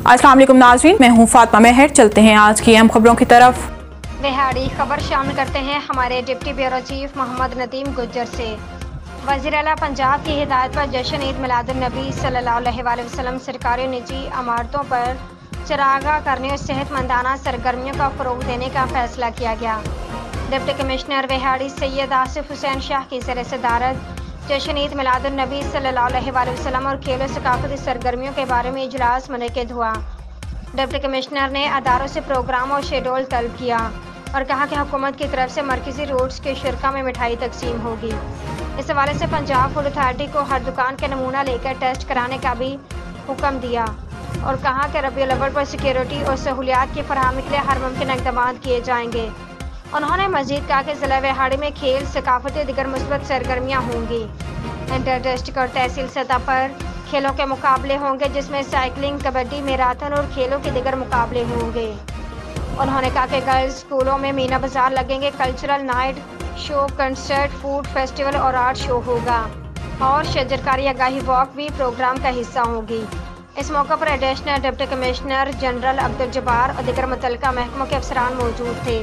अस्सलाम वालेकुम नाज़रीन, मैं हूँ फातिमा मेहर। चलते हैं आज की अहम खबरों की तरफ। दिहाड़ी खबर शामिल करते हैं हमारे deputy bureau chief Mohammad Nadeem Gujjar से। वज़ीर आला पंजाब की हिदायत पर जश्न ईद मिलादुन्नबी सल्लल्लाहु अलैहि वसल्लम सरकारी निजी इमारतों पर चरागाह करने और सेहतमंदाना सरगर्मियों का फ़रोग़ देने का फ़ैसला किया गया। डिप्टी कमिश्नर विहाड़ी सैयद आसिफ हुसैन शाह की ज़ेर-ए-सदारत जश्न ईद मिलादुन्नबी सल्लल्लाहु अलैहि वसल्लम और खेल और सकाफ़ती सरगर्मियों के बारे में इजलास मुनक़िद हुआ। डिप्टी कमिश्नर ने अदारों से प्रोग्राम और शेड्यूल तलब किया और कहा कि हुकूमत की तरफ से मरकज़ी रोड्स के शिरका में मिठाई तकसीम होगी। इस हवाले से पंजाब फूड अथॉरिटी को हर दुकान के नमूना लेकर टेस्ट कराने का भी हुक्म दिया और कहा कि रबीउल अव्वल पर सिक्योरिटी और सहूलियात की फराहमी के लिए हर मुमकिन इक़दाम किए जाएंगे। उन्होंने मज़ीद कहा कि ज़िला विहाड़ी में खेल, सकाफ़ती और दीगर मुस्बत सरगर्मियाँ होंगी। इंटर डिस्ट्रिक्ट और तहसील सतह पर खेलों के मुकाबले होंगे, जिसमें साइकिलिंग, कबड्डी, मैराथन और खेलों के दीगर मुकाबले होंगे। उन्होंने कहा कि गर्ल्स स्कूलों में मीना बाजार लगेंगे, cultural night show, concert, food festival और आर्ट शो होगा और शजरकारी आगाही वॉक भी प्रोग्राम का हिस्सा होगी। इस मौके पर additional deputy commissioner general Abdul Jabbar और दीगर मुतल्लिका महकमों के अफसरान मौजूद थे।